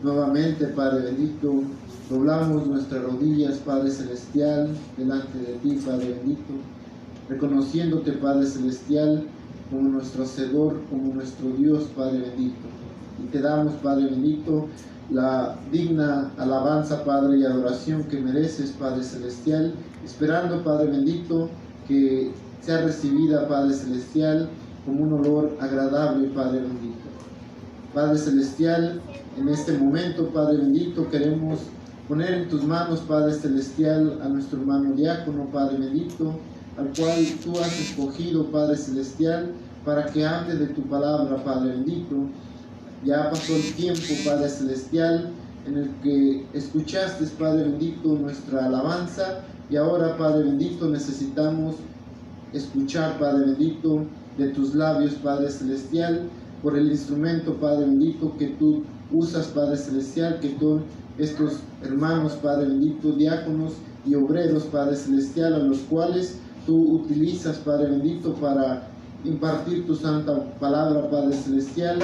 Nuevamente, Padre bendito, doblamos nuestras rodillas, Padre celestial, delante de ti, Padre bendito, reconociéndote, Padre celestial, como nuestro Hacedor, como nuestro Dios, Padre bendito. Y te damos, Padre bendito, la digna alabanza, Padre, y adoración que mereces, Padre celestial, esperando, Padre bendito, que sea recibida, Padre celestial, como un olor agradable, Padre bendito. Padre celestial, en este momento, Padre bendito, queremos poner en tus manos, Padre celestial, a nuestro hermano diácono, Padre bendito, al cual tú has escogido, Padre celestial, para que hable de tu palabra, Padre bendito. Ya pasó el tiempo, Padre celestial, en el que escuchaste, Padre bendito, nuestra alabanza, y ahora, Padre bendito, necesitamos escuchar, Padre bendito, de tus labios, Padre celestial, por el instrumento, Padre bendito, que tú usas, Padre celestial, que son estos hermanos, Padre bendito, diáconos y obreros, Padre celestial, a los cuales tú utilizas, Padre bendito, para impartir tu santa palabra, Padre celestial,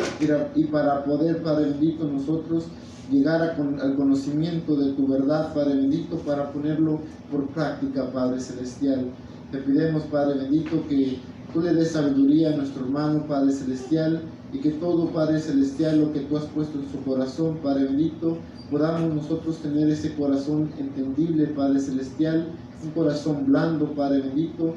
y para poder, Padre bendito, nosotros llegar al conocimiento de tu verdad, Padre bendito, para ponerlo por práctica, Padre celestial. Te pedimos, Padre bendito, que tú le des sabiduría a nuestro hermano, Padre celestial, y que todo, Padre celestial, lo que tú has puesto en su corazón, Padre bendito, podamos nosotros tener ese corazón entendible, Padre celestial, un corazón blando, Padre bendito,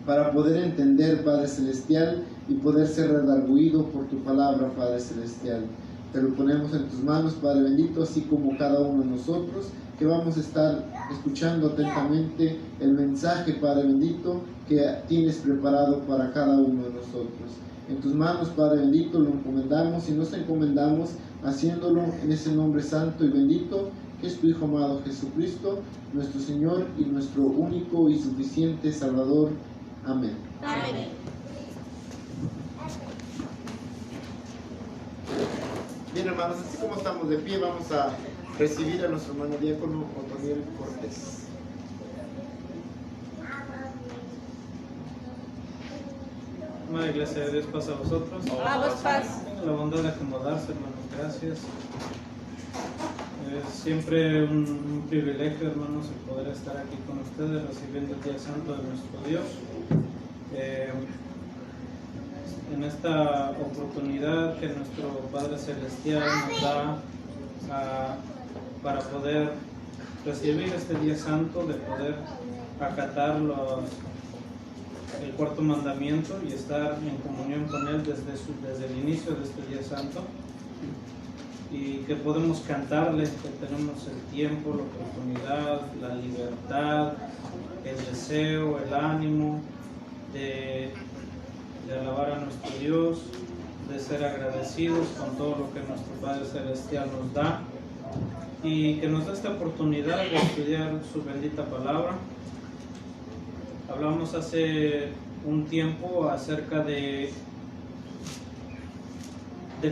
para poder entender, Padre celestial, y poder ser redarguido por tu palabra, Padre celestial. Te lo ponemos en tus manos, Padre bendito, así como cada uno de nosotros, que vamos a estar escuchando atentamente el mensaje, Padre bendito, que tienes preparado para cada uno de nosotros. En tus manos, Padre bendito, lo encomendamos y nos encomendamos haciéndolo en ese nombre santo y bendito, que es tu Hijo amado Jesucristo, nuestro Señor y nuestro único y suficiente Salvador. Amén. Amén. Bien, hermanos, así como estamos de pie, vamos a recibir a nuestro hermano diácono Otoniel Cortés. Amada Iglesia de Dios, paz a vosotros. A vos paz. Tengan la bondad de acomodarse, hermanos, gracias. Es siempre un privilegio, hermanos, el poder estar aquí con ustedes recibiendo el Día Santo de nuestro Dios. En esta oportunidad que nuestro Padre Celestial nos da para poder recibir este Día Santo, de poder acatar el cuarto mandamiento y estar en comunión con Él desde el inicio de este Día Santo, y que podemos cantarle, que tenemos el tiempo, la oportunidad, la libertad, el deseo, el ánimo de alabar a nuestro Dios, de ser agradecidos con todo lo que nuestro Padre Celestial nos da, y que nos da esta oportunidad de estudiar su bendita palabra. Hablamos hace un tiempo acerca de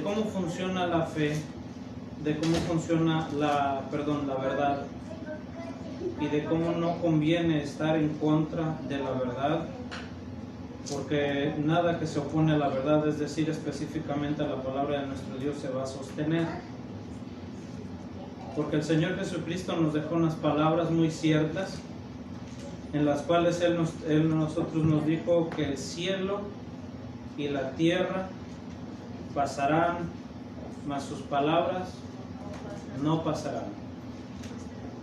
cómo funciona la fe, de cómo funciona la verdad, y de cómo no conviene estar en contra de la verdad, porque nada que se opone a la verdad, es decir, específicamente a la palabra de nuestro Dios, se va a sostener. Porque el Señor Jesucristo nos dejó unas palabras muy ciertas, en las cuales Él nosotros nos dijo que el cielo y la tierra pasarán, mas sus palabras no pasarán.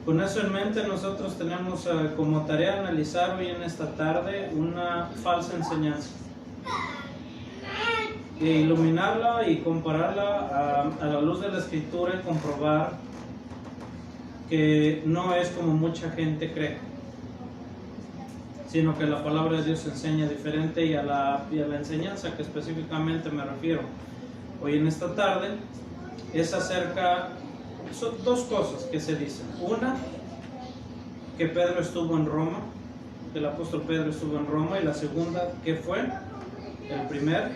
Con eso en mente, nosotros tenemos como tarea analizar hoy en esta tarde una falsa enseñanza, e iluminarla y compararla a la luz de la Escritura, y comprobar que no es como mucha gente cree, sino que la palabra de Dios enseña diferente, y a la enseñanza que específicamente me refiero hoy en esta tarde es acerca. Son dos cosas que se dicen. Una, que Pedro estuvo en Roma, que el apóstol Pedro estuvo en Roma, y la segunda, que fue el primer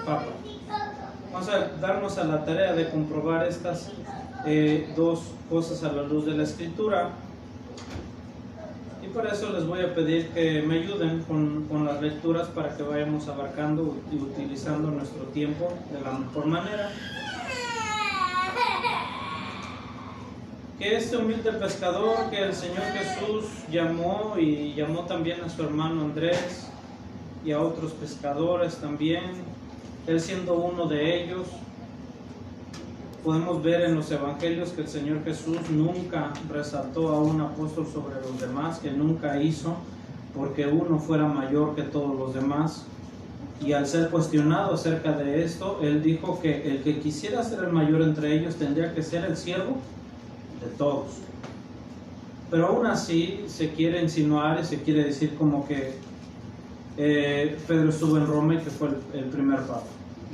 papa. Vamos a darnos a la tarea de comprobar estas dos cosas a la luz de la Escritura, y por eso les voy a pedir que me ayuden con las lecturas para que vayamos abarcando y utilizando nuestro tiempo de la mejor manera. que este humilde pescador que el Señor Jesús llamó, y llamó también a su hermano Andrés y a otros pescadores también, él siendo uno de ellos, podemos ver en los evangelios que el Señor Jesús nunca resaltó a un apóstol sobre los demás, que nunca hizo porque uno fuera mayor que todos los demás. Y al ser cuestionado acerca de esto, él dijo que el que quisiera ser el mayor entre ellos tendría que ser el siervo de todos. Pero aún así se quiere insinuar y se quiere decir como que Pedro estuvo en Roma y que fue el primer papa.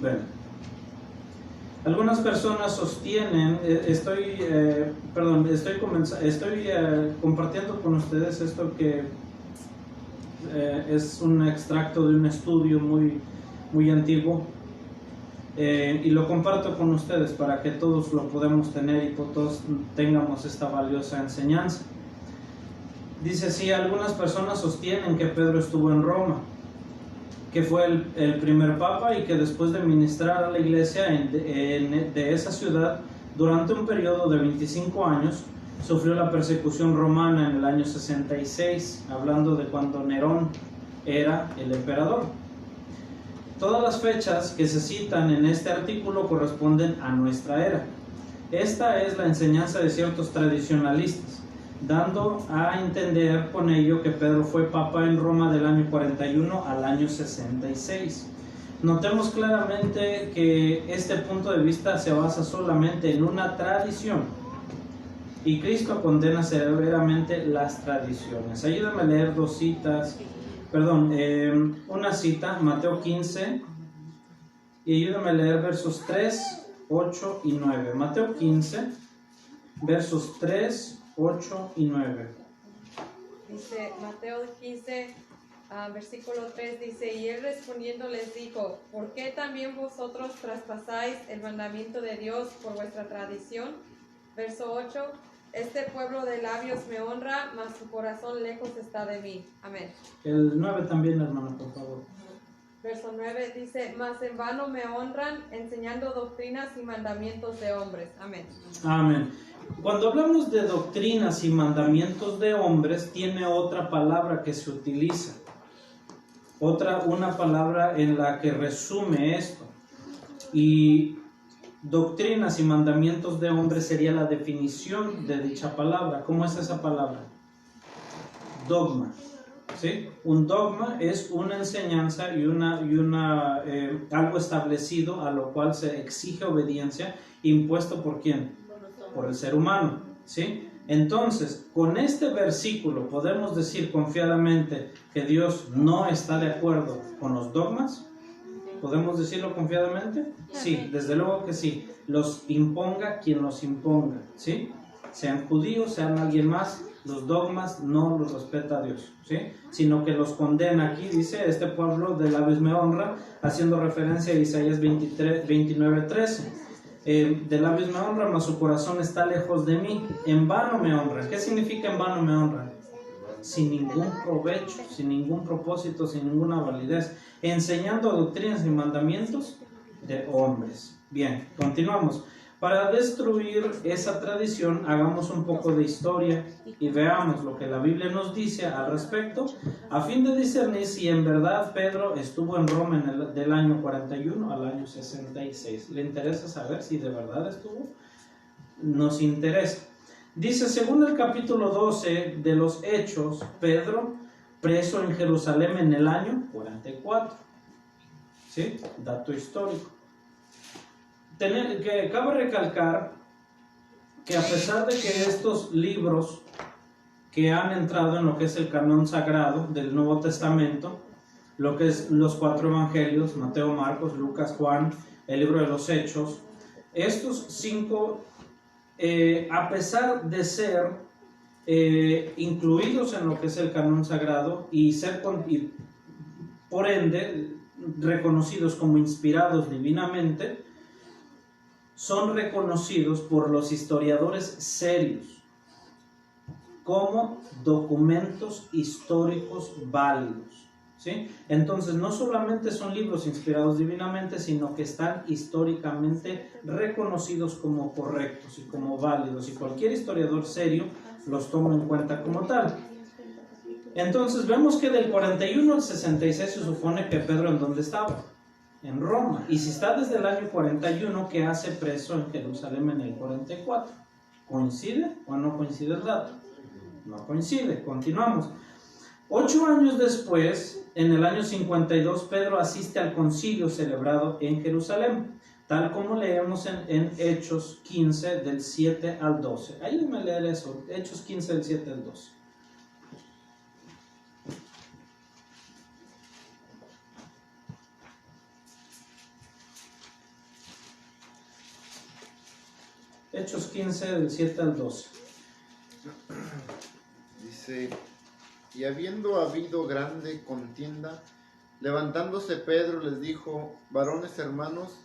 Bueno, algunas personas sostienen, estoy compartiendo con ustedes esto que es un extracto de un estudio muy antiguo, y lo comparto con ustedes para que todos lo podamos tener y todos tengamos esta valiosa enseñanza. Dice así: algunas personas sostienen que Pedro estuvo en Roma, que fue el primer papa y que después de ministrar a la iglesia de esa ciudad durante un periodo de 25 años, sufrió la persecución romana en el año 66, hablando de cuando Nerón era el emperador. Todas las fechas que se citan en este artículo corresponden a nuestra era. Esta es la enseñanza de ciertos tradicionalistas, dando a entender con ello que Pedro fue papa en Roma del año 41 al año 66. Notemos claramente que este punto de vista se basa solamente en una tradición, y Cristo condena severamente las tradiciones. Ayúdame a leer una cita, Mateo 15, y ayúdame a leer versos 3, 8 y 9. Mateo 15, versos 3, 8 y 9. Dice Mateo 15, versículo 3, dice: y él respondiendo les dijo: ¿por qué también vosotros traspasáis el mandamiento de Dios por vuestra tradición? Verso 8: este pueblo de labios me honra, mas su corazón lejos está de mí. Amén. El 9 también, hermano, por favor. Verso 9 dice: mas en vano me honran, enseñando doctrinas y mandamientos de hombres. Amén. Amén. Cuando hablamos de doctrinas y mandamientos de hombres, tiene otra palabra que se utiliza. Una palabra en la que resume esto. Y doctrinas y mandamientos de hombres sería la definición de dicha palabra. ¿Cómo es esa palabra? Dogma. ¿Sí? Un dogma es una enseñanza y algo establecido a lo cual se exige obediencia, impuesto ¿por quién? Por el ser humano. ¿Sí? Entonces, con este versículo podemos decir confiadamente que Dios no está de acuerdo con los dogmas. ¿Podemos decirlo confiadamente? Sí, desde luego que sí. Los imponga quien los imponga, ¿sí? Sean judíos, sean alguien más, los dogmas no los respeta Dios, ¿sí? Sino que los condena. Aquí dice: este pueblo de labios me honra, haciendo referencia a Isaías 29:13. De labios me honra, mas su corazón está lejos de mí. En vano me honran. ¿Qué significa en vano me honran? Sin ningún provecho, sin ningún propósito, sin ninguna validez, enseñando doctrinas y mandamientos de hombres. Bien, continuamos. Para destruir esa tradición, hagamos un poco de historia y veamos lo que la Biblia nos dice al respecto, a fin de discernir si en verdad Pedro estuvo en Roma del año 41 al año 66. ¿Le interesa saber si de verdad estuvo? Nos interesa. Dice, según el capítulo 12 de los Hechos, Pedro, preso en Jerusalén en el año 44. ¿Sí? Dato histórico. Cabe recalcar que a pesar de que estos libros que han entrado en lo que es el canon sagrado del Nuevo Testamento, lo que es los 4 evangelios, Mateo, Marcos, Lucas, Juan, el libro de los Hechos, estos 5, a pesar de ser incluidos en lo que es el canon sagrado y por ende reconocidos como inspirados divinamente, son reconocidos por los historiadores serios como documentos históricos válidos. ¿sí? Entonces no solamente son libros inspirados divinamente, sino que están históricamente reconocidos como correctos y como válidos, y cualquier historiador serio los toma en cuenta como tal. Entonces vemos que del 41 al 66 se supone que Pedro, ¿en dónde estaba? En Roma. Y si está desde el año 41, ¿qué hace preso en Jerusalén en el 44? ¿Coincide o no coincide el dato? No coincide. Continuamos. 8 años después, en el año 52, Pedro asiste al concilio celebrado en Jerusalén, tal como leemos en Hechos 15 del 7 al 12. Ayúdenme a leer eso, Hechos 15 del 7 al 12. Hechos 15 del 7 al 12. Dice: y habiendo habido grande contienda, levantándose Pedro les dijo: varones hermanos,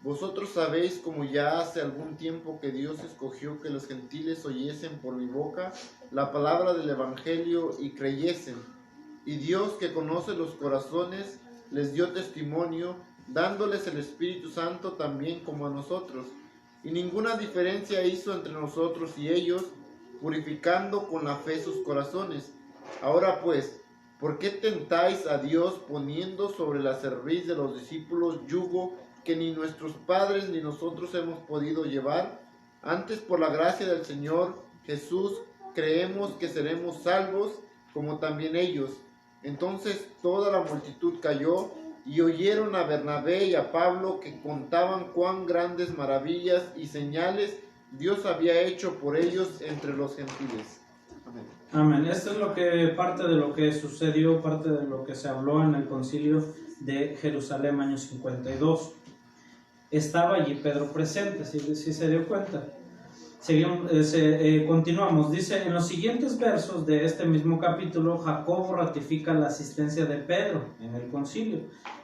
vosotros sabéis como ya hace algún tiempo que Dios escogió que los gentiles oyesen por mi boca la palabra del evangelio y creyesen. Y Dios, que conoce los corazones, les dio testimonio, dándoles el Espíritu Santo también como a nosotros. Y ninguna diferencia hizo entre nosotros y ellos, purificando con la fe sus corazones. Ahora pues, ¿por qué tentáis a Dios poniendo sobre la cerviz de los discípulos yugo que ni nuestros padres ni nosotros hemos podido llevar? Antes, por la gracia del Señor Jesús, creemos que seremos salvos, como también ellos. Entonces toda la multitud cayó y oyeron a Bernabé y a Pablo, que contaban cuán grandes maravillas y señales Dios había hecho por ellos entre los gentiles. Amén. Amén. Esto es parte de lo que sucedió, parte de lo que se habló en el concilio de Jerusalén, año 52. Estaba allí Pedro presente, si se dio cuenta. Continuamos. Dice: en los siguientes versos de este mismo capítulo, Jacobo ratifica la asistencia de Pedro en el concilio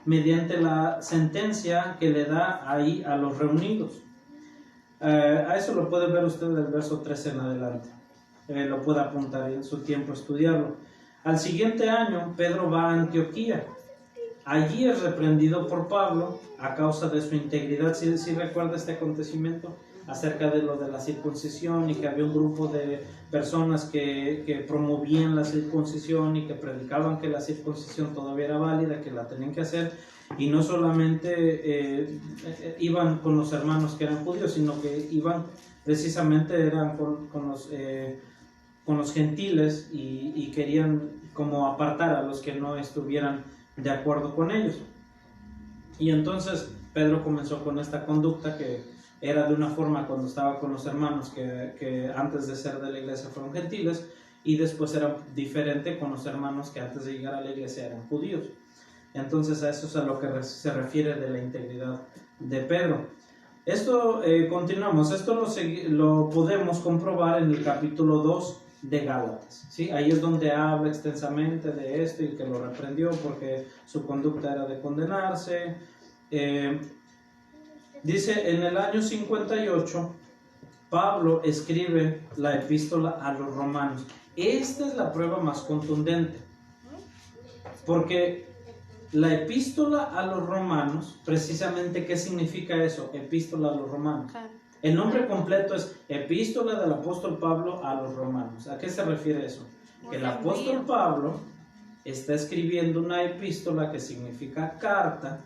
mediante la sentencia que le da ahí a los reunidos. A eso lo puede ver usted del verso 13 en adelante. Lo puede apuntar en su tiempo a estudiarlo. Al siguiente año, Pedro va a Antioquía. Allí es reprendido por Pablo a causa de su integridad. ¿Sí recuerda este acontecimiento? Acerca de lo de la circuncisión, y que había un grupo de personas que promovían la circuncisión y que predicaban que la circuncisión todavía era válida, que la tenían que hacer, y no solamente iban con los hermanos que eran judíos, sino que iban precisamente con los gentiles, y querían como apartar a los que no estuvieran de acuerdo con ellos. Y entonces Pedro comenzó con esta conducta que era de una forma cuando estaba con los hermanos que antes de ser de la iglesia fueron gentiles, y después era diferente con los hermanos que antes de llegar a la iglesia eran judíos. Entonces a eso es a lo que se refiere de la integridad de Pedro. Esto, continuamos, esto lo podemos comprobar en el capítulo 2 de Gálatas, ¿sí? Ahí es donde habla extensamente de esto y que lo reprendió porque su conducta era de condenarse. Dice: en el año 58 Pablo escribe la epístola a los romanos. Esta es la prueba más contundente, porque la epístola a los romanos, precisamente, ¿qué significa eso? Epístola a los romanos. El nombre completo es Epístola del apóstol Pablo a los romanos. ¿A qué se refiere eso? Que el apóstol Pablo está escribiendo una epístola que significa carta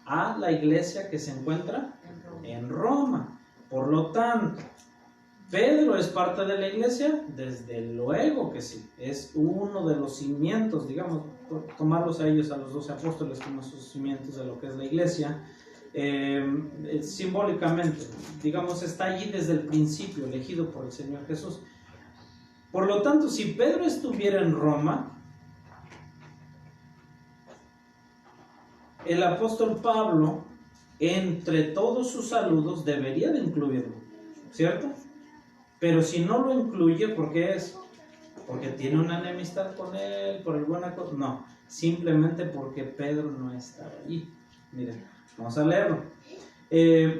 a la iglesia que se encuentra en Roma. Por lo tanto, ¿Pedro es parte de la iglesia? Desde luego que sí. Es uno de los cimientos, digamos, tomarlos a ellos, a los 12 apóstoles, como sus cimientos de lo que es la iglesia. Simbólicamente, digamos, está allí desde el principio, elegido por el Señor Jesús. Por lo tanto, si Pedro estuviera en Roma, el apóstol Pablo, entre todos sus saludos, debería de incluirlo, ¿cierto? Pero si no lo incluye, ¿por qué es? ¿Porque tiene una enemistad con él? ¿Por alguna cosa? No, simplemente porque Pedro no estaba allí. Miren, vamos a leerlo.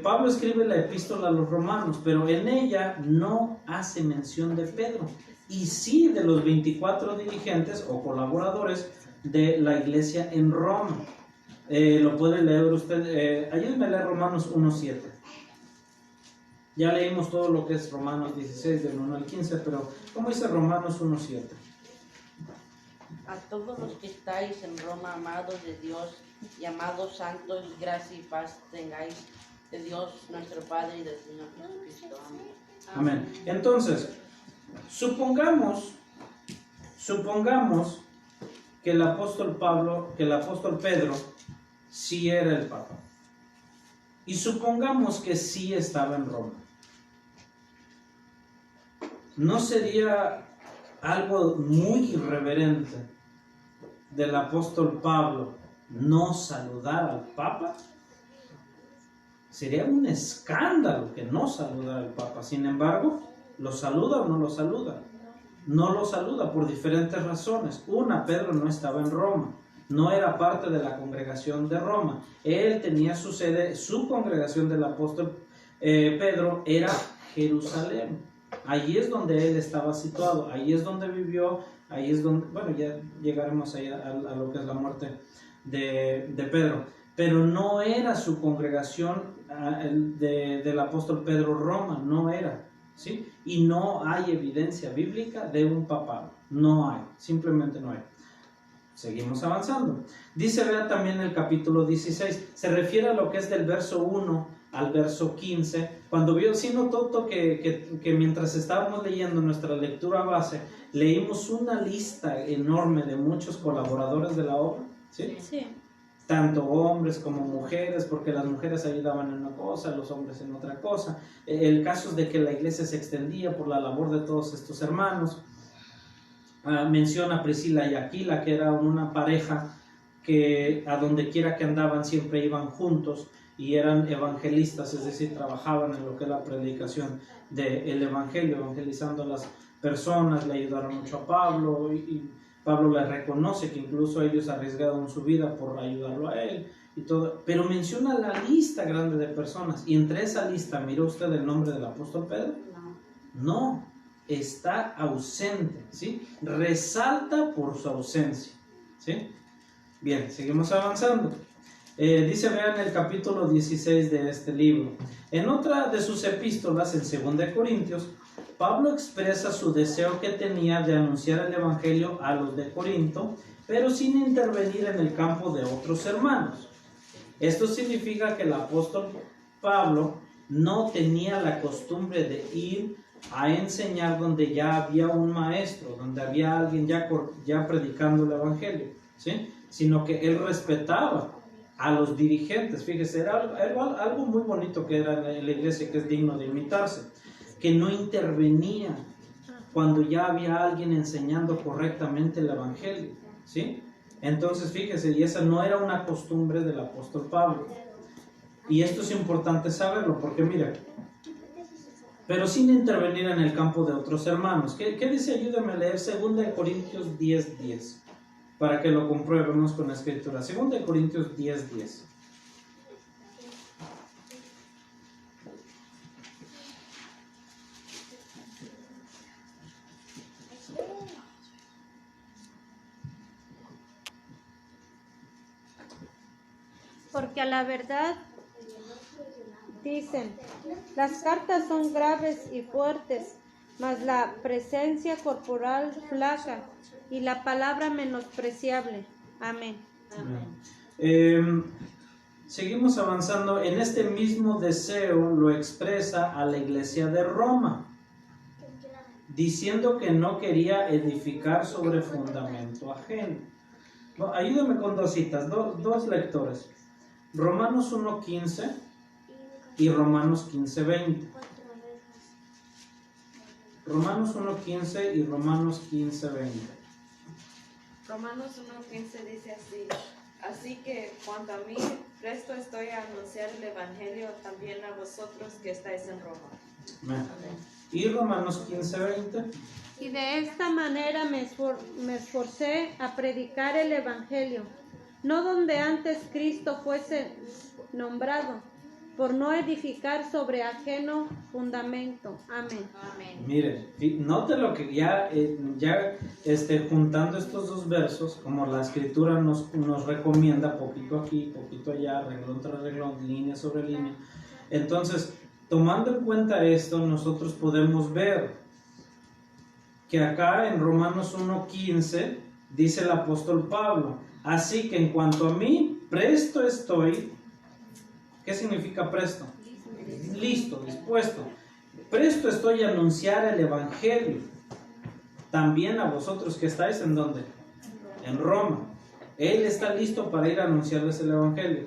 Pablo escribe la epístola a los romanos, pero en ella no hace mención de Pedro, y sí de los 24 dirigentes o colaboradores de la iglesia en Roma. Lo puede leer usted, ayúdenme a leer Romanos 1:7. Ya leímos todo lo que es Romanos 16, del 1 al 15, pero ¿cómo dice Romanos 1:7? A todos los que estáis en Roma, amados de Dios, llamados santos, gracia y paz tengáis de Dios nuestro Padre y del Señor Jesucristo. Amén. Amén. Entonces, supongamos que el apóstol Pedro sí era el Papa. Y supongamos que sí estaba en Roma. ¿No sería algo muy irreverente del apóstol Pablo no saludar al Papa? Sería un escándalo que no saludara al Papa. Sin embargo, ¿lo saluda o no lo saluda? No lo saluda por diferentes razones. Una, Pedro no estaba en Roma, no era parte de la congregación de Roma. Él tenía su sede, su congregación del apóstol Pedro era Jerusalén. Allí es donde él estaba situado, ahí es donde vivió, ahí es donde, bueno, ya llegaremos ahí a lo que es la muerte de Pedro. Pero no era su congregación del apóstol Pedro Roma, no era, ¿sí? Y no hay evidencia bíblica de un papado, no hay, simplemente no hay. Seguimos avanzando. Dice, vea también el capítulo 16, se refiere a lo que es del verso 1 al verso 15, cuando vio, sí notó que mientras estábamos leyendo nuestra lectura base, leímos una lista enorme de muchos colaboradores de la obra, ¿sí? Sí. Tanto hombres como mujeres, porque las mujeres ayudaban en una cosa, los hombres en otra cosa. El caso es de que la iglesia se extendía por la labor de todos estos hermanos. Menciona a Priscila y Aquila, que eran una pareja que a donde quiera que andaban siempre iban juntos y eran evangelistas, es decir, trabajaban en lo que es la predicación del evangelio, evangelizando a las personas. Le ayudaron mucho a Pablo y Pablo les reconoce que incluso ellos arriesgaron su vida por ayudarlo a él y todo, pero menciona la lista grande de personas, y entre esa lista, ¿miró usted el nombre del apóstol Pedro? No, está ausente, ¿sí? Resalta por su ausencia, ¿sí? Bien, seguimos avanzando. Dice, vean el capítulo 16 de este libro. En otra de sus epístolas, en 2 Corintios, Pablo expresa su deseo que tenía de anunciar el evangelio a los de Corinto, pero sin intervenir en el campo de otros hermanos. Esto significa que el apóstol Pablo no tenía la costumbre de ir a enseñar donde ya había un maestro, donde había alguien ya predicando el evangelio, ¿sí? Sino que él respetaba a los dirigentes. Fíjese, era algo muy bonito que era en la iglesia, que es digno de imitarse, que no intervenía cuando ya había alguien enseñando correctamente el evangelio, ¿sí? Entonces fíjese, y esa no era una costumbre del apóstol Pablo, y esto es importante saberlo, porque mira, pero sin intervenir en el campo de otros hermanos. ¿Qué dice? Ayúdame a leer 2 Corintios 10:10, para que lo compruebemos con la escritura. 2 Corintios 10:10. Porque a la verdad dicen, las cartas son graves y fuertes, mas la presencia corporal flaca y la palabra menospreciable. Amén. Seguimos avanzando. En este mismo deseo lo expresa a la iglesia de Roma, diciendo que no quería edificar sobre fundamento ajeno. No, ayúdame con dos citas, dos lectores. Romanos 1:15 y Romanos 15:20. Romanos 1:15 y Romanos 15:20. Romanos 1:15 dice así: así que cuanto a mí, presto estoy a anunciar el evangelio también a vosotros que estáis en Roma. Amén. Y Romanos 15:20. Y de esta manera me esforcé a predicar el evangelio, no donde antes Cristo fuese nombrado, por no edificar sobre ajeno fundamento. Amén. Amén. Miren, note lo que ya juntando estos dos versos, como la escritura nos recomienda, poquito aquí, poquito allá, renglón tras renglón, línea sobre línea. Entonces, tomando en cuenta esto, nosotros podemos ver que acá en Romanos 1:15 dice el apóstol Pablo: así que en cuanto a mí, presto estoy. ¿Qué significa presto? Listo, dispuesto. Presto estoy a anunciar el evangelio. También a vosotros que estáis, ¿en dónde? En Roma. Él está listo para ir a anunciarles el evangelio.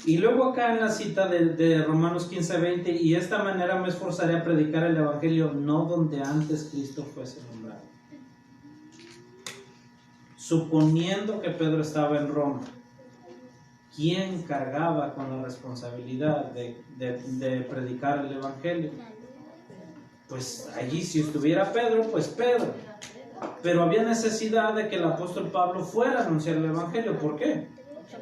Y luego acá en la cita de Romanos 15:20, y de esta manera me esforzaré a predicar el evangelio no donde antes Cristo fuese nombrado. Suponiendo que Pedro estaba en Roma, ¿quién cargaba con la responsabilidad de predicar el evangelio? Pues allí, si estuviera Pedro, pues Pedro. Pero había necesidad de que el apóstol Pablo fuera a anunciar el evangelio. ¿Por qué?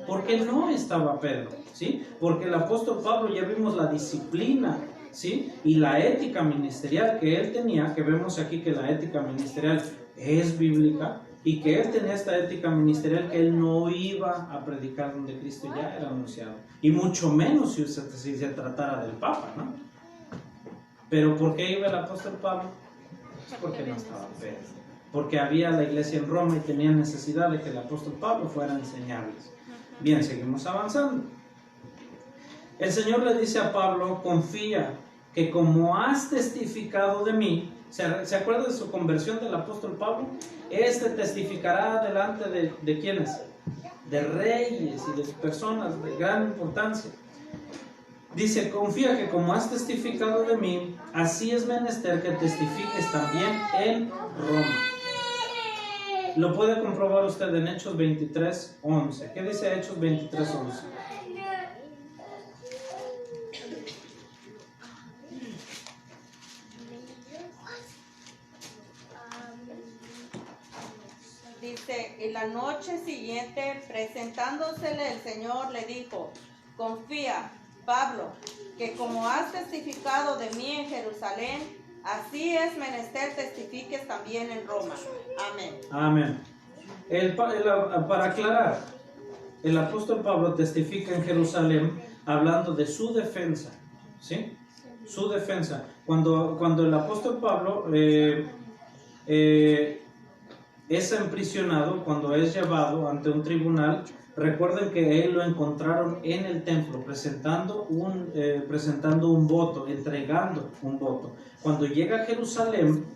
Porque no estaba Pedro, ¿sí? Porque el apóstol Pablo, ya vimos la disciplina, ¿sí? Y la ética ministerial que él tenía, que vemos aquí que la ética ministerial es bíblica, y que él tenía esta ética ministerial, que él no iba a predicar donde Cristo ya era anunciado, y mucho menos si se tratara del Papa, ¿no? Pero ¿por qué iba el apóstol Pablo? Es porque no estaba Pedro, porque había la iglesia en Roma y tenía necesidad de que el apóstol Pablo fuera a enseñarles. Bien, seguimos avanzando. El Señor le dice a Pablo: confía, que como has testificado de mí. ¿Se acuerda de su conversión del apóstol Pablo? Este testificará delante de ¿quiénes? De reyes y de personas de gran importancia. Dice: confía que como has testificado de mí, así es menester que testifiques también en Roma. Lo puede comprobar usted en Hechos 23:11. ¿Qué dice Hechos 23:11? Dice: y la noche siguiente, presentándosele el Señor, le dijo: confía, Pablo, que como has testificado de mí en Jerusalén, así es menester testifiques también en Roma. Amén. Amén. Para aclarar, el apóstol Pablo testifica en Jerusalén hablando de su defensa, ¿sí? Su defensa. Cuando el apóstol Pablo es emprisionado, cuando es llevado ante un tribunal, recuerden que él lo encontraron en el templo presentando un voto, entregando un voto. Cuando llega a Jerusalén,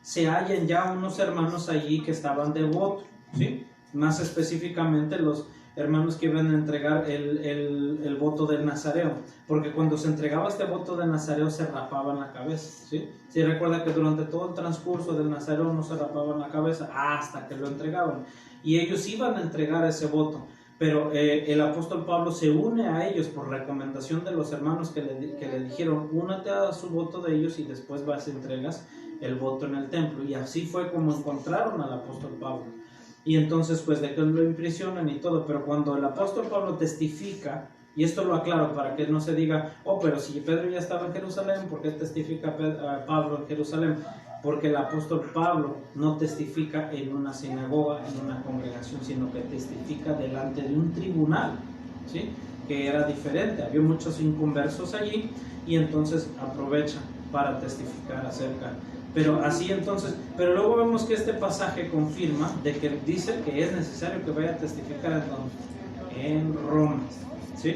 se hallan ya unos hermanos allí que estaban de voto, ¿sí? Más específicamente los hermanos que iban a entregar el voto del Nazareo, porque cuando se entregaba este voto de Nazareo se rapaban la cabeza, ¿sí? Sí, recuerda que durante todo el transcurso del Nazareo no se rapaban la cabeza hasta que lo entregaban, y ellos iban a entregar ese voto, pero el apóstol Pablo se une a ellos por recomendación de los hermanos que le dijeron: únete a su voto de ellos y después vas y entregas el voto en el templo. Y así fue como encontraron al apóstol Pablo. Y entonces pues de que lo imprisionan y todo, pero cuando el apóstol Pablo testifica, y esto lo aclaro para que no se diga: oh, pero si Pedro ya estaba en Jerusalén, ¿por qué testifica Pablo en Jerusalén? Porque el apóstol Pablo no testifica en una sinagoga, en una congregación, sino que testifica delante de un tribunal, ¿sí? Que era diferente, había muchos inconversos allí, y entonces aprovecha para testificar acerca. Pero así entonces, pero luego vemos que este pasaje confirma de que dice que es necesario que vaya a testificar en Roma, ¿sí?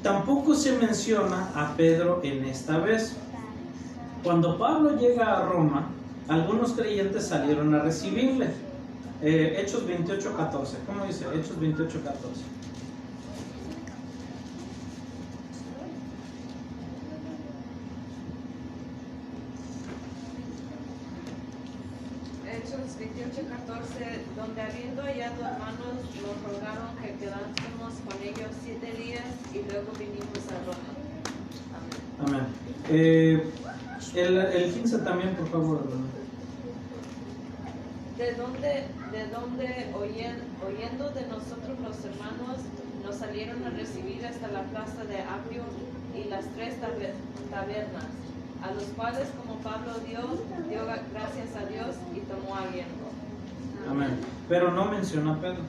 Tampoco se menciona a Pedro en esta vez. Cuando Pablo llega a Roma, algunos creyentes salieron a recibirle. Hechos 28:14. ¿Cómo dice? Hechos 28:14. Hechos 28:14, donde habiendo hallado hermanos, nos rogaron que quedásemos con ellos 7 días y luego vinimos a Roma. Amén. El 15 también, por favor. De donde oyendo de nosotros los hermanos, nos salieron a recibir hasta la plaza de Apio y las 3 tabernas, a los cuales como Pablo dio gracias a Dios y tomó aliento. Amén. Pero no menciona a Pedro.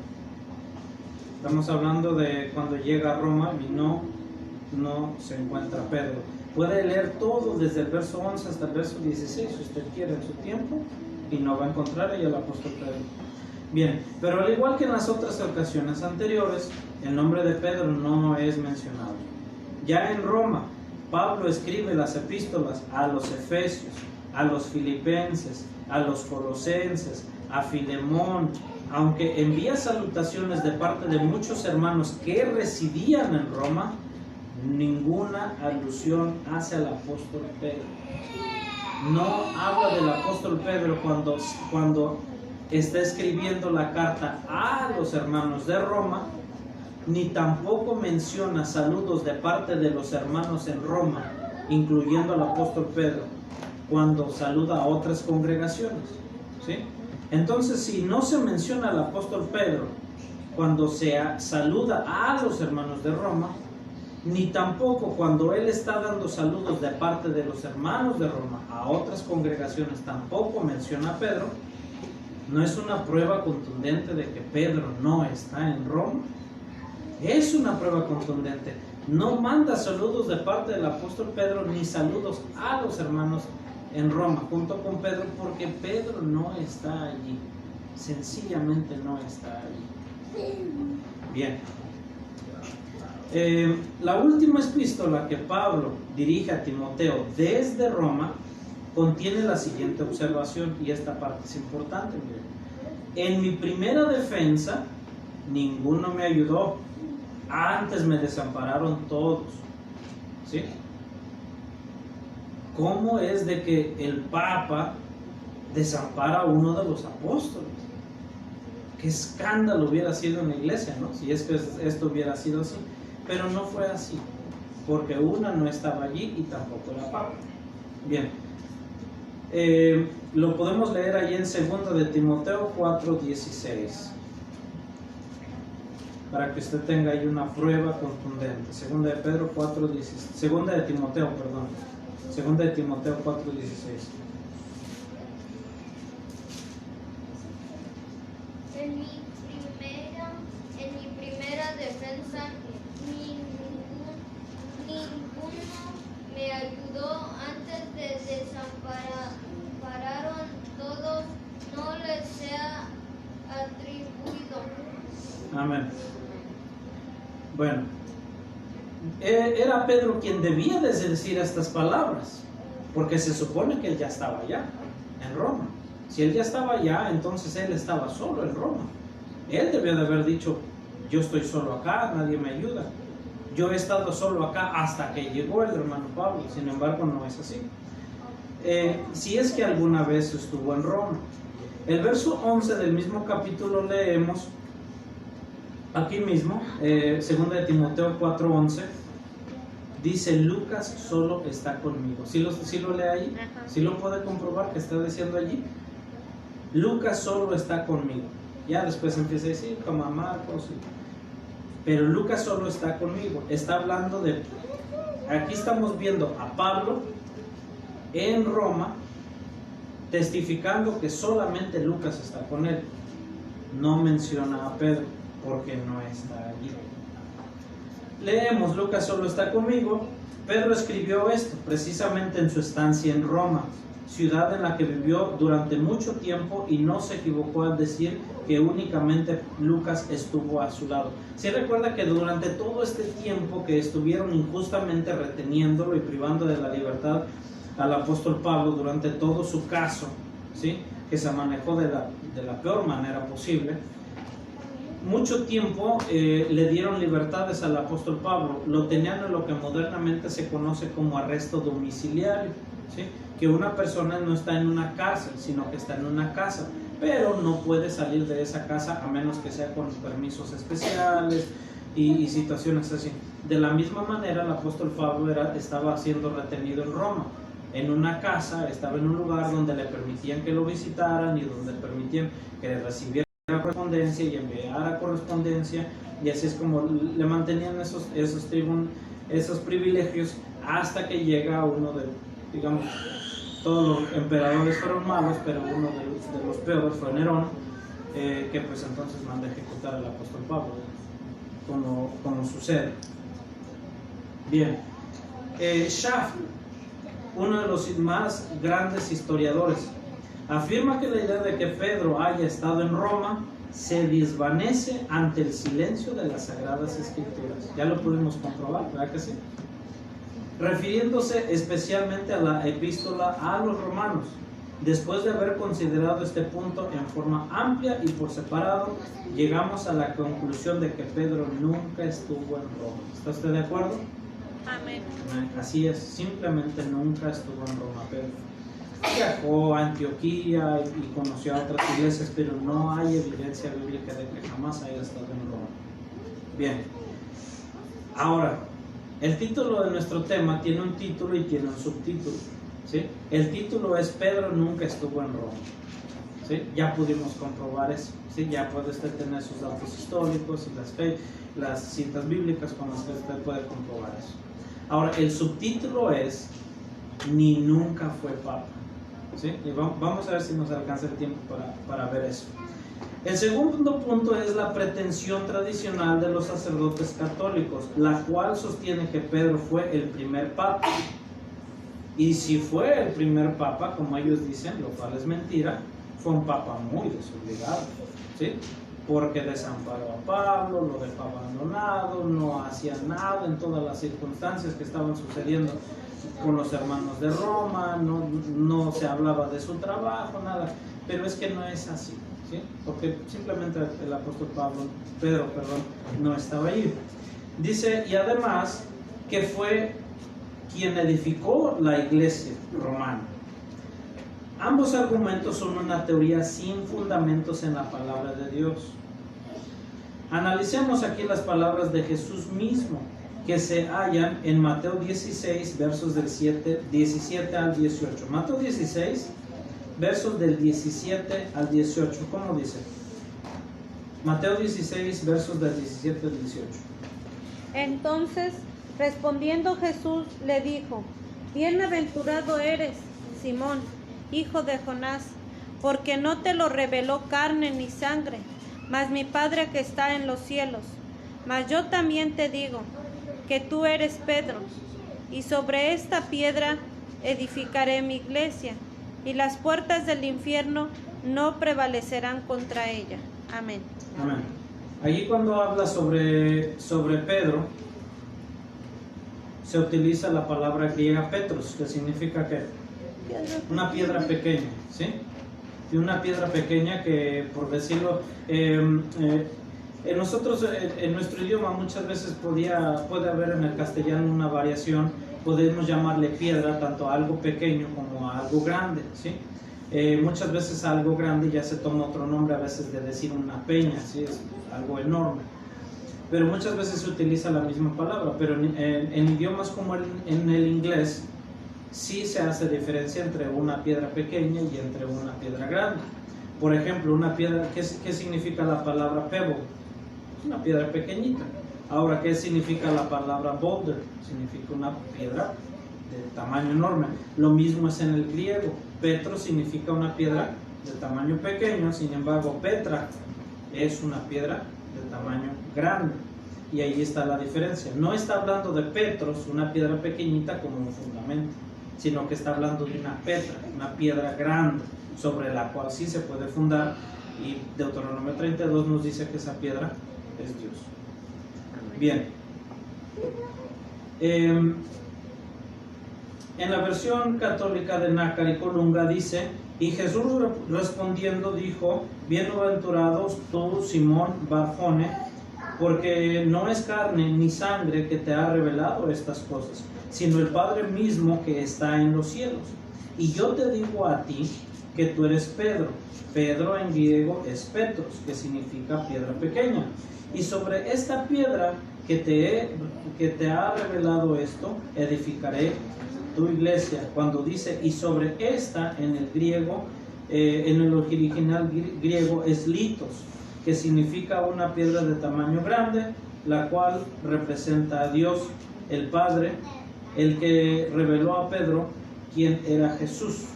Estamos hablando de cuando llega a Roma y no se encuentra Pedro. Puede leer todo desde el verso 11 hasta el verso 16 si usted quiere en su tiempo y no va a encontrar ahí al apóstol Pedro. Bien, pero al igual que en las otras ocasiones anteriores, el nombre de Pedro no es mencionado. Ya en Roma, Pablo escribe las epístolas a los efesios, a los filipenses, a los colosenses, a Filemón, aunque envía salutaciones de parte de muchos hermanos que residían en Roma, ninguna alusión hace al apóstol Pedro. No habla del apóstol Pedro cuando está escribiendo la carta a los hermanos de Roma, ni tampoco menciona saludos de parte de los hermanos en Roma, incluyendo al apóstol Pedro, cuando saluda a otras congregaciones, ¿sí? Entonces, si no se menciona al apóstol Pedro cuando se saluda a los hermanos de Roma, ni tampoco cuando él está dando saludos de parte de los hermanos de Roma a otras congregaciones, tampoco menciona a Pedro, no es una prueba contundente de que Pedro no está en Roma. Es una prueba contundente. No manda saludos de parte del apóstol Pedro ni saludos a los hermanos en Roma junto con Pedro, porque Pedro no está allí. Sencillamente no está allí. Bien. La última epístola que Pablo dirige a Timoteo desde Roma contiene la siguiente observación, y esta parte es importante. En mi primera defensa ninguno me ayudó, antes me desampararon todos. ¿Sí? ¿Cómo es de que el Papa desampara a uno de los apóstoles? Qué escándalo hubiera sido en la iglesia, ¿no? Si es que esto hubiera sido así. Pero no fue así, porque una no estaba allí y tampoco la Papa. Bien, lo podemos leer ahí en 2 de Timoteo 4:16, para que usted tenga ahí una prueba contundente. 2 de Pedro 4:16, 2 de Timoteo, perdón, 2 de Timoteo 4:16. En mi primera defensa ninguno me ayudó, antes de desampararon todos, no les sea atribuido. Amén. Bueno, era Pedro quien debía de decir estas palabras, porque se supone que él ya estaba allá, en Roma. Si él ya estaba allá, entonces él estaba solo en Roma. Él debió de haber dicho: yo estoy solo acá, nadie me ayuda. Yo he estado solo acá hasta que llegó el hermano Pablo. Sin embargo, no es así. Si es que alguna vez estuvo en Roma. El verso 11 del mismo capítulo leemos, aquí mismo, 2 de Timoteo 4:11, dice: Lucas solo está conmigo. ¿Sí lo lee ahí? ¿Sí lo puede comprobar que está diciendo allí? Lucas solo está conmigo. Ya después empieza a decir como a Marcos, pero Lucas solo está conmigo. Está hablando de, aquí estamos viendo a Pablo en Roma testificando que solamente Lucas está con él. No menciona a Pedro porque no está allí. Leemos: Lucas solo está conmigo. Pedro escribió esto precisamente en su estancia en Roma, ciudad en la que vivió durante mucho tiempo, y no se equivocó al decir que únicamente Lucas estuvo a su lado. Se recuerda que durante todo este tiempo que estuvieron injustamente reteniéndolo y privando de la libertad al apóstol Pablo, durante todo su caso, ¿sí?, que se manejó de la peor manera posible, mucho tiempo le dieron libertades al apóstol Pablo. Lo tenían en lo que modernamente se conoce como arresto domiciliario, ¿sí?, que una persona no está en una cárcel, sino que está en una casa, pero no puede salir de esa casa a menos que sea con permisos especiales y situaciones así. De la misma manera, el apóstol Pablo estaba siendo retenido en Roma, en una casa, estaba en un lugar donde le permitían que lo visitaran y donde permitían que recibiera correspondencia y enviara correspondencia, y así es como le mantenían esos privilegios hasta que llega uno de, digamos, todos los emperadores fueron malos, pero uno de los peores fue Nerón, que pues entonces manda a ejecutar al apóstol Pablo, como sucede. Bien, Schaff, uno de los más grandes historiadores, afirma que la idea de que Pedro haya estado en Roma se desvanece ante el silencio de las Sagradas Escrituras. Ya lo pudimos comprobar, ¿verdad que sí? Refiriéndose especialmente a la epístola a los romanos. Después de haber considerado este punto en forma amplia y por separado, llegamos a la conclusión de que Pedro nunca estuvo en Roma. ¿Está usted de acuerdo? Amén. Así es, simplemente nunca estuvo en Roma Pedro. Viajó a Antioquía y conoció a otras iglesias, pero no hay evidencia bíblica de que jamás haya estado en Roma. Bien, ahora, el título de nuestro tema tiene un título y tiene un subtítulo, ¿sí? El título es Pedro nunca estuvo en Roma, ¿sí? Ya pudimos comprobar eso, ¿sí? Ya puede usted tener sus datos históricos y las citas bíblicas con las que usted puede comprobar eso. Ahora, el subtítulo es Ni nunca fue papa, ¿sí? Y vamos a ver si nos alcanza el tiempo para ver eso. El segundo punto es la pretensión tradicional de los sacerdotes católicos, la cual sostiene que Pedro fue el primer papa. Y si fue el primer papa, como ellos dicen, lo cual es mentira, fue un papa muy desobligado, ¿sí? Porque desamparó a Pablo, lo dejó abandonado, no hacía nada en todas las circunstancias que estaban sucediendo con los hermanos de Roma, no se hablaba de su trabajo, nada. Pero es que no es así, ¿sí? Porque simplemente el apóstol Pedro, no estaba ahí. Dice, y además que fue quien edificó la iglesia romana. Ambos argumentos son una teoría sin fundamentos en la palabra de Dios. Analicemos aquí las palabras de Jesús mismo, que se hallan en Mateo 16, versos del 17 al 18. Mateo 16, versos del 17 al 18. ¿Cómo dice? Mateo 16, versos del 17 al 18. Entonces, respondiendo Jesús, le dijo: Bienaventurado eres, Simón, hijo de Jonás, porque no te lo reveló carne ni sangre, mas mi Padre que está en los cielos. Mas yo también te digo que tú eres Pedro, y sobre esta piedra edificaré mi iglesia, y las puertas del infierno no prevalecerán contra ella. Amén. Amén. Allí cuando habla sobre Pedro, se utiliza la palabra griega Petros, que significa ¿qué? Una piedra pequeña, ¿sí? Y una piedra pequeña que, por decirlo, nosotros en nuestro idioma muchas veces puede haber en el castellano una variación, podemos llamarle piedra tanto a algo pequeño como a algo grande, ¿sí? Muchas veces a algo grande ya se toma otro nombre, a veces de decir una peña, ¿sí? Es algo enorme, pero muchas veces se utiliza la misma palabra, pero en idiomas como en el inglés sí se hace diferencia entre una piedra pequeña y entre una piedra grande. Por ejemplo, una piedra, ¿qué significa la palabra pebble? Una piedra pequeñita. Ahora, ¿qué significa la palabra boulder? Significa una piedra de tamaño enorme. Lo mismo es en el griego. Petro significa una piedra de tamaño pequeño, sin embargo, Petra es una piedra de tamaño grande. Y ahí está la diferencia. No está hablando de Petros, una piedra pequeñita, como un fundamento, sino que está hablando de una Petra, una piedra grande, sobre la cual sí se puede fundar. Y Deuteronomio 32 nos dice que esa piedra es Dios. Bien. En la versión católica de Nácar y Colunga dice: y Jesús respondiendo dijo: bienaventurados tú, Simón Barjone, porque no es carne ni sangre que te ha revelado estas cosas, sino el Padre mismo que está en los cielos. Y yo te digo a ti que tú eres Pedro. Pedro en griego es Petros, que significa piedra pequeña. Y sobre esta piedra que te ha revelado esto, edificaré tu iglesia. Cuando dice y sobre esta, en el griego, en el original griego es litos, que significa una piedra de tamaño grande, la cual representa a Dios, el Padre, el que reveló a Pedro quién era Jesús.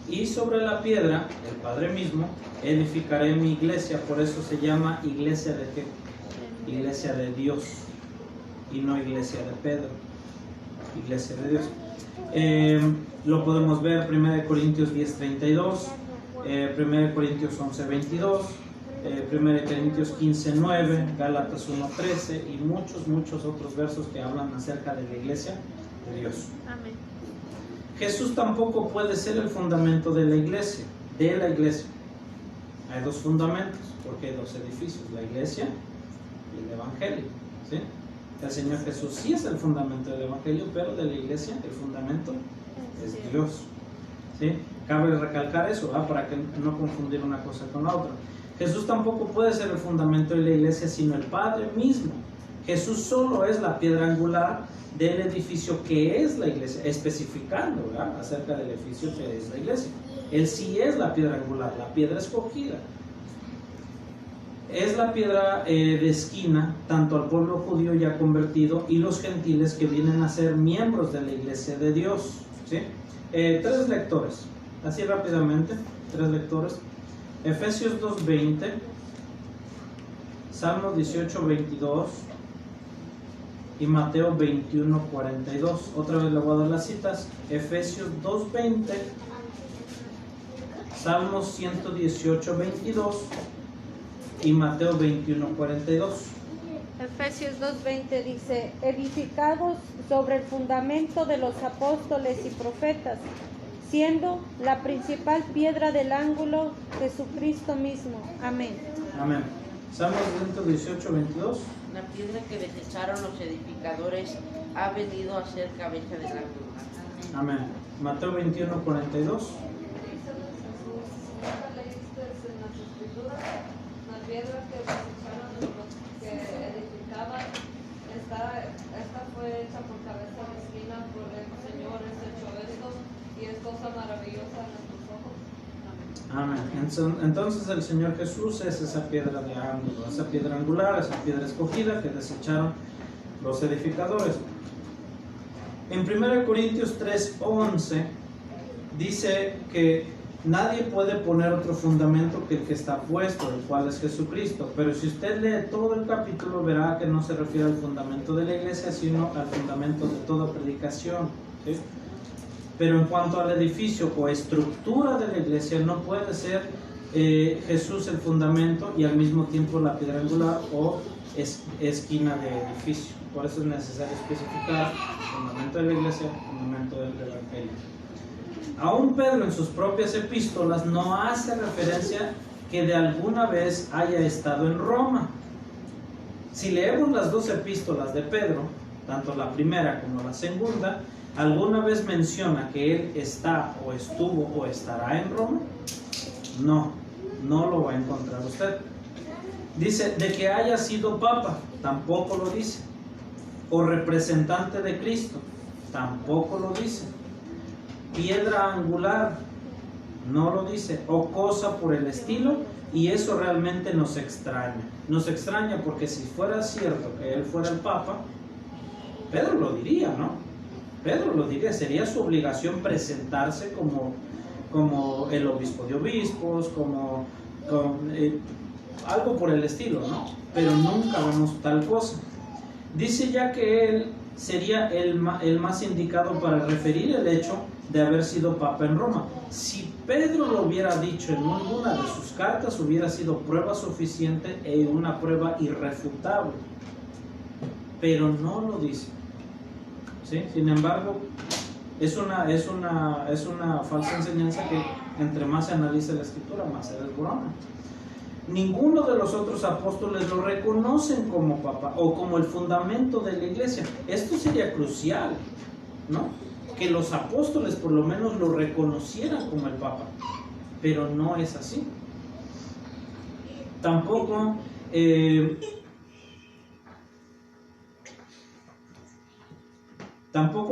Y sobre la piedra, el Padre mismo, edificaré mi iglesia. Por eso se llama iglesia de ¿qué? Iglesia de Dios, y no iglesia de Pedro, iglesia de Dios. Lo podemos ver 1 Corintios 10:32, 1 Corintios 11:22, 1 Corintios 15:9, Gálatas 1:13 y muchos otros versos que hablan acerca de la iglesia de Dios. Amén. Jesús tampoco puede ser el fundamento de la iglesia. Hay dos fundamentos, porque hay dos edificios, la iglesia y el evangelio, ¿sí? El Señor Jesús sí es el fundamento del evangelio, pero de la iglesia el fundamento es Dios, ¿sí? Cabe recalcar eso, para que no confundir una cosa con la otra. Jesús tampoco puede ser el fundamento de la iglesia, sino el Padre mismo. Jesús solo es la piedra angular del edificio que es la iglesia, especificando, ¿verdad?, acerca del edificio que es la iglesia. Él sí es la piedra angular, la piedra escogida. Es la piedra de esquina, tanto al pueblo judío ya convertido y los gentiles que vienen a ser miembros de la iglesia de Dios, ¿sí? 3 lectores, así rápidamente, 3 lectores. Efesios 2:20, Salmo 18:22 y Mateo 21:42. Otra vez le voy a dar las citas. Efesios 2:20, Salmos 118:22 y Mateo 21:42. Efesios 2:20 dice: edificados sobre el fundamento de los apóstoles y profetas, siendo la principal piedra del ángulo Jesucristo mismo. Amén. Amén. Salmos 118:22. La piedra que desecharon los edificadores ha venido a ser cabeza del ángulo. Amén. Mateo 21:42. La piedra que desecharon los que edificaban, esta fue hecha por cabeza de esquina, por el Señor es hecho esto, y es cosa maravillosa en nuestros ojos. Amén. Entonces el Señor Jesús es esa piedra de ángulo, esa piedra angular, esa piedra escogida que desecharon los edificadores. En 1 Corintios 3:11 dice que nadie puede poner otro fundamento que el que está puesto, el cual es Jesucristo. Pero si usted lee todo el capítulo, verá que no se refiere al fundamento de la iglesia, sino al fundamento de toda predicación, ¿sí? Pero en cuanto al edificio o estructura de la iglesia, no puede ser Jesús el fundamento y al mismo tiempo la piedra angular o esquina de edificio. Por eso es necesario especificar el fundamento de la iglesia, el fundamento del evangelio. Aún Pedro en sus propias epístolas no hace referencia que de alguna vez haya estado en Roma. Si leemos las 2 epístolas de Pedro, tanto la primera como la segunda, ¿alguna vez menciona que él está o estuvo o estará en Roma? No lo va a encontrar usted. Dice de que haya sido papa, tampoco lo dice. O representante de Cristo, tampoco lo dice. Piedra angular, no lo dice. O cosa por el estilo, y eso realmente nos extraña. Nos extraña porque si fuera cierto que él fuera el papa, Pedro lo diría, ¿no? Pedro lo diría, sería su obligación presentarse como el obispo de obispos, algo por el estilo, ¿no? Pero nunca vemos tal cosa. Dice ya que él sería el más indicado para referir el hecho de haber sido papa en Roma. Si Pedro lo hubiera dicho en ninguna de sus cartas, hubiera sido prueba suficiente e una prueba irrefutable. Pero no lo dice, ¿sí? Sin embargo, es una falsa enseñanza que entre más se analiza la escritura, más se desborona. Ninguno de los otros apóstoles lo reconocen como papa o como el fundamento de la iglesia. Esto sería crucial, ¿no? Que los apóstoles por lo menos lo reconocieran como el papa, pero no es así. Tampoco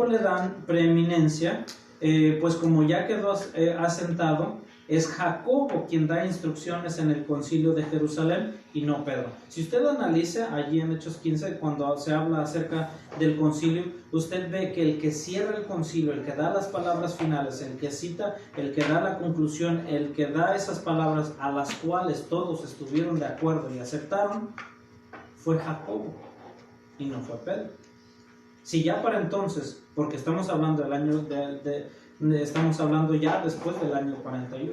le dan preeminencia, pues como ya quedó asentado Es Jacobo quien da instrucciones en el concilio de Jerusalén y no Pedro. Si usted analiza allí en Hechos 15, cuando se habla acerca del concilio, usted ve que el que cierra el concilio, el que da las palabras finales, el que cita, el que da la conclusión, el que da esas palabras a las cuales todos estuvieron de acuerdo y aceptaron, fue Jacobo y no fue Pedro. Si ya para entonces, porque estamos hablando del año estamos hablando ya después del año 41.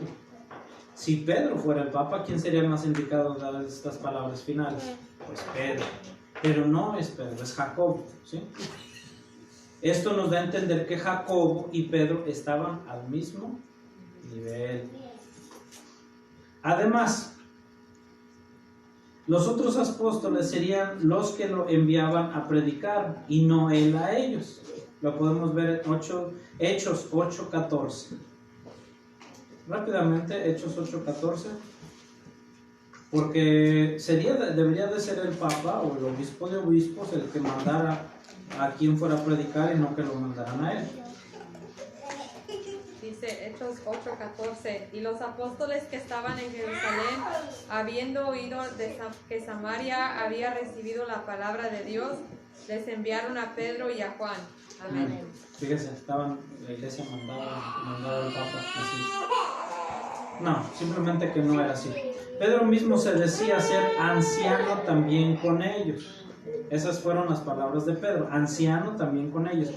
Si Pedro fuera el Papa, ¿quién sería el más indicado de dar estas palabras finales? Pues Pedro. Pero no es Pedro, es Jacobo, ¿sí? Esto nos da a entender que Jacobo y Pedro estaban al mismo nivel. Además, los otros apóstoles serían los que lo enviaban a predicar y no él a ellos. Lo podemos ver en Hechos 8:14. Rápidamente, Hechos 8:14. Porque debería de ser el Papa o el obispo de obispos el que mandara a quien fuera a predicar y no que lo mandaran a él. Dice Hechos 8:14, y los apóstoles que estaban en Jerusalén, habiendo oído que Samaria había recibido la palabra de Dios, les enviaron a Pedro y a Juan. Amén. Fíjese, la iglesia mandaba al Papa así. No, simplemente que no era así. Pedro mismo se decía ser anciano también con ellos. Esas fueron las palabras de Pedro, anciano también con ellos.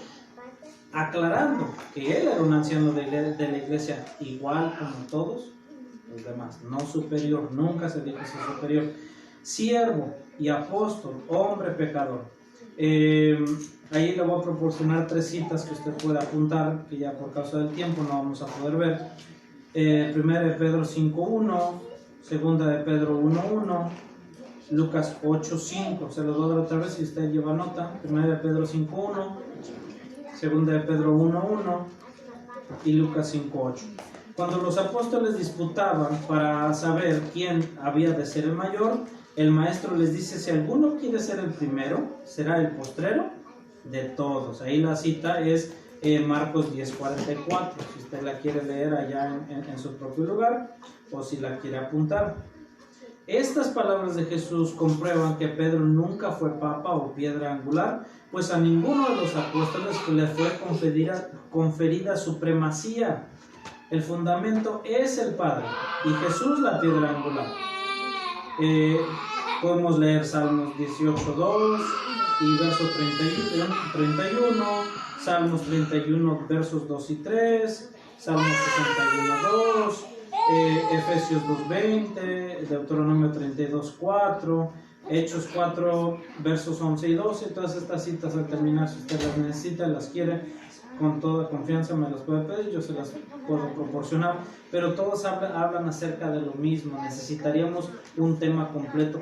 Aclarando que él era un anciano de la iglesia igual como todos los demás, no superior, nunca se dijo ser superior. Siervo y apóstol, hombre pecador. Ahí le voy a proporcionar 3 citas que usted puede apuntar, que ya por causa del tiempo no vamos a poder ver. Primera de Pedro 5:1, segunda de Pedro 1:1, Lucas 8:5. Se los voy a dar otra vez si usted lleva nota. Primera de Pedro 5:1, segunda de Pedro 1:1 y Lucas 5:8. Cuando los apóstoles disputaban para saber quién había de ser el mayor, el maestro les dice: si alguno quiere ser el primero, será el postrero de todos. Ahí la cita es Marcos 10:44, si usted la quiere leer allá en su propio lugar o si la quiere apuntar. Estas palabras de Jesús comprueban que Pedro nunca fue papa o piedra angular, pues a ninguno de los apóstoles le fue conferida supremacía. El fundamento es el Padre y Jesús la piedra angular. Podemos leer Salmos 18:2 y verso 31, Salmos 31 versos 2 y 3, Salmos 61:2, Efesios 2:20, Deuteronomio 32:4, Hechos 4 versos 11 y 12. Todas estas citas, al terminar, si usted las necesita, las quiere, con toda confianza me las puede pedir, yo se las puedo proporcionar, pero todos hablan acerca de lo mismo. Necesitaríamos un tema completo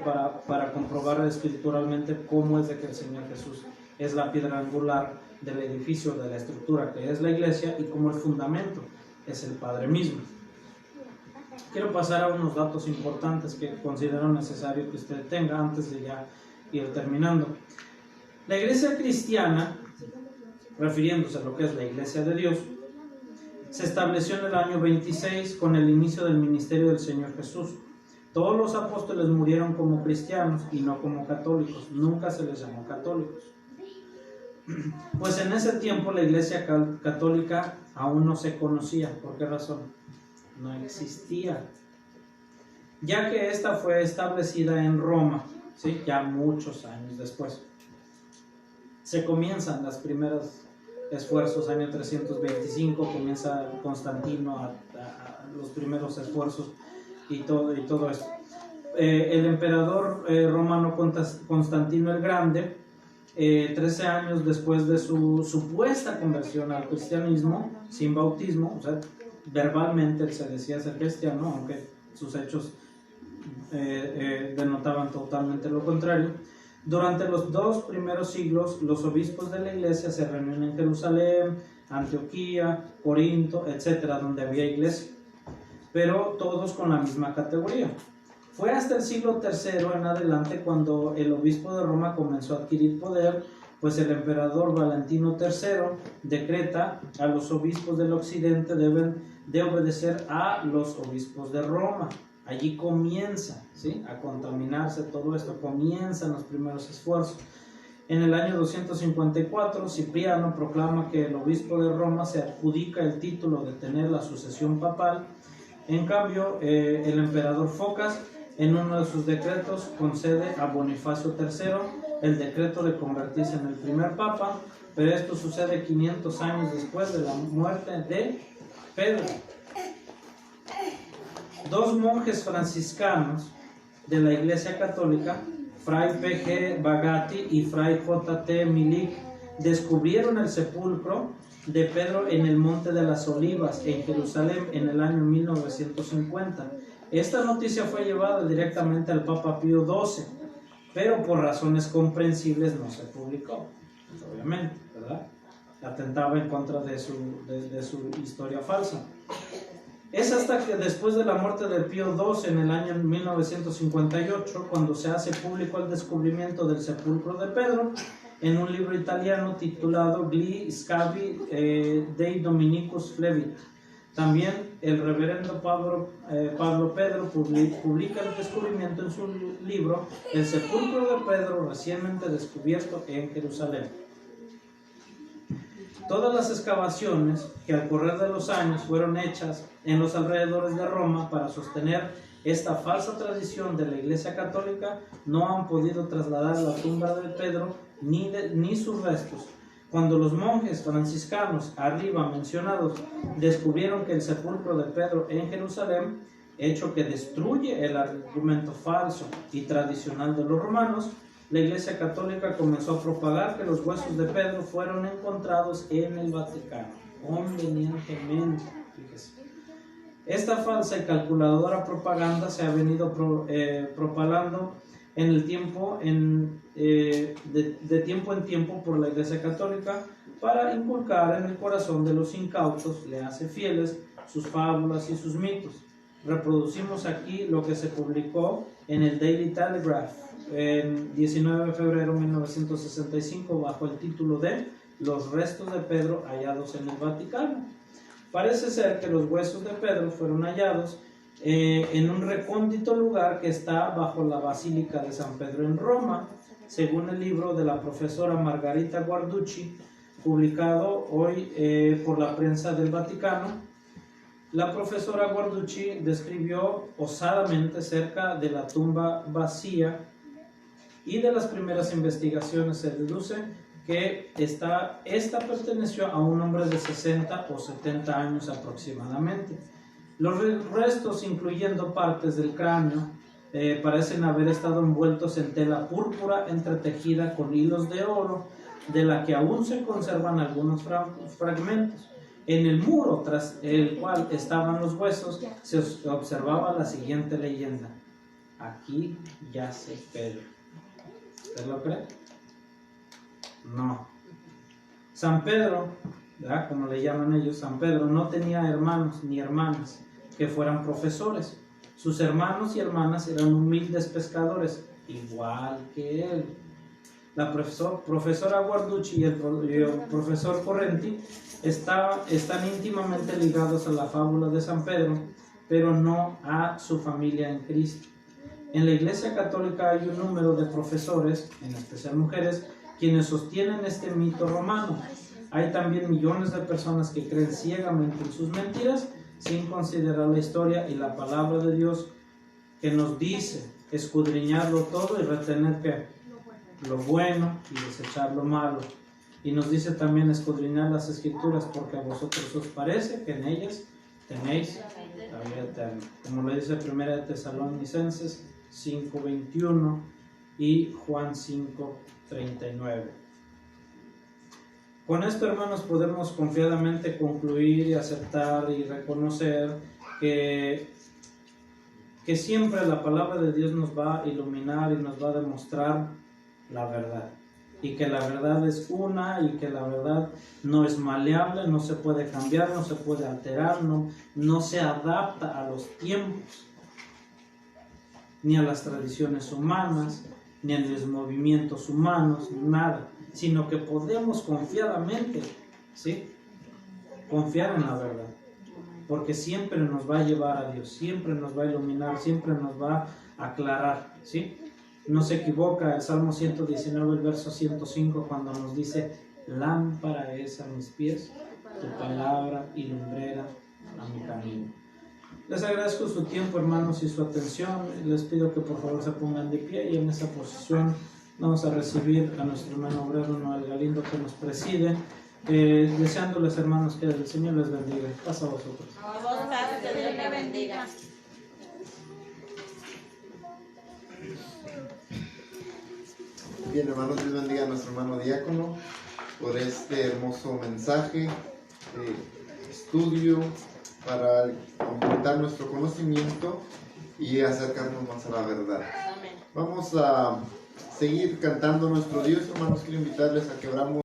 para comprobar espiritualmente cómo es de que el Señor Jesús es la piedra angular del edificio, de la estructura que es la iglesia, y cómo el fundamento es el Padre mismo. Quiero pasar a unos datos importantes que considero necesario que usted tenga antes de ya ir terminando. La iglesia cristiana, refiriéndose a lo que es la iglesia de Dios, se estableció en el año 26 con el inicio del ministerio del Señor Jesús. Todos los apóstoles murieron como cristianos y no como católicos. Nunca se les llamó católicos. Pues en ese tiempo la iglesia católica aún no se conocía. ¿Por qué razón? No existía. Ya que esta fue establecida en Roma, ¿sí? Ya muchos años después. Se comienzan los primeros esfuerzos, año 325, comienza Constantino a los primeros esfuerzos y todo esto. El emperador romano Constantino el Grande, 13 años después de su supuesta conversión al cristianismo, sin bautismo, o sea, verbalmente él se decía ser cristiano, aunque sus hechos denotaban totalmente lo contrario. Durante los 2 primeros siglos, los obispos de la iglesia se reunían en Jerusalén, Antioquía, Corinto, etcétera, donde había iglesia, pero todos con la misma categoría. Fue hasta el siglo III en adelante cuando el obispo de Roma comenzó a adquirir poder, pues el emperador Valentino III decreta a los obispos del occidente deben de obedecer a los obispos de Roma. Allí comienza, ¿sí?, a contaminarse todo esto, comienzan los primeros esfuerzos. En el año 254, Cipriano proclama que el obispo de Roma se adjudica el título de tener la sucesión papal. En cambio, el emperador Focas, en uno de sus decretos, concede a Bonifacio III el decreto de convertirse en el primer papa, pero esto sucede 500 años después de la muerte de Pedro. Dos monjes franciscanos de la Iglesia Católica, Fray P.G. Bagatti y Fray J.T. Milik, descubrieron el sepulcro de Pedro en el Monte de las Olivas, en Jerusalén, en el año 1950. Esta noticia fue llevada directamente al Papa Pío XII, pero por razones comprensibles no se publicó, pues obviamente, ¿verdad? Atentaba en contra de su historia falsa. Es hasta que después de la muerte de Pío XII en el año 1958, cuando se hace público el descubrimiento del sepulcro de Pedro, en un libro italiano titulado Gli Scavi dei Dominicus Flevit. También el reverendo Pablo Pedro publica el descubrimiento en su libro El sepulcro de Pedro recientemente descubierto en Jerusalén. Todas las excavaciones que al correr de los años fueron hechas en los alrededores de Roma para sostener esta falsa tradición de la Iglesia Católica no han podido trasladar la tumba de Pedro ni sus restos. Cuando los monjes franciscanos arriba mencionados descubrieron que el sepulcro de Pedro en Jerusalén, hecho que destruye el argumento falso y tradicional de los romanos, la Iglesia Católica comenzó a propagar que los huesos de Pedro fueron encontrados en el Vaticano, convenientemente. Fíjese. Esta falsa y calculadora propaganda se ha venido propalando en el tiempo, de tiempo en tiempo por la Iglesia Católica para inculcar en el corazón de los incautos, le hace fieles, sus fábulas y sus mitos. Reproducimos aquí lo que se publicó en el Daily Telegraph en 19 de febrero de 1965 bajo el título de Los restos de Pedro hallados en el Vaticano. Parece ser que los huesos de Pedro fueron hallados en un recóndito lugar que está bajo la Basílica de San Pedro en Roma, según el libro de la profesora Margarita Guarducci, publicado hoy por la prensa del Vaticano. La profesora Guarducci describió osadamente cerca de la tumba vacía y de las primeras investigaciones se deduce que esta perteneció a un hombre de 60 o 70 años aproximadamente. Los restos, incluyendo partes del cráneo, parecen haber estado envueltos en tela púrpura entretejida con hilos de oro, de la que aún se conservan algunos fragmentos. En el muro tras el cual estaban los huesos se observaba la siguiente leyenda: aquí yace Pedro. ¿Usted lo cree? No. San Pedro, ¿verdad?, como le llaman ellos, San Pedro no tenía hermanos ni hermanas que fueran profesores. Sus hermanos y hermanas eran humildes pescadores, igual que él. La profesora Guarducci y el profesor Correnti están íntimamente ligados a la fábula de San Pedro, pero no a su familia en Cristo. En la Iglesia Católica hay un número de profesores, en especial mujeres, quienes sostienen este mito romano. Hay también millones de personas que creen ciegamente en sus mentiras, sin considerar la historia y la palabra de Dios, que nos dice escudriñarlo todo y retener ¿qué? Lo bueno y desechar lo malo. Y nos dice también escudriñar las Escrituras, porque a vosotros os parece que en ellas tenéis la vida eterna, como lo dice 1 de Tesalonicenses 5:21 y Juan 5:39. Con esto, hermanos, podemos confiadamente concluir y aceptar y reconocer que siempre la palabra de Dios nos va a iluminar y nos va a demostrar la verdad, y que la verdad es una, y que la verdad no es maleable, no se puede cambiar, no se puede alterar, no se adapta a los tiempos, ni a las tradiciones humanas, ni a los movimientos humanos, nada, sino que podemos confiadamente, ¿sí?, confiar en la verdad. porque siempre nos va a llevar a Dios, siempre nos va a iluminar, siempre nos va a aclarar, ¿sí? No se equivoca el Salmo 119, el verso 105, cuando nos dice: lámpara es a mis pies tu palabra y lumbrera a mi camino. Les agradezco su tiempo, hermanos, y su atención. Les pido que por favor se pongan de pie, y en esa posición vamos a recibir a nuestro hermano obrero Noel Galindo, que nos preside, deseándoles, hermanos, que el Señor les bendiga. Pasa a vosotros. A vos, Padre, que Dios te bendiga. Bien, hermanos, Dios bendiga a nuestro hermano diácono por este hermoso mensaje, estudio para aumentar nuestro conocimiento y acercarnos más a la verdad. Amén. Vamos a seguir cantando nuestro Dios, hermanos. Quiero invitarles a que oramos.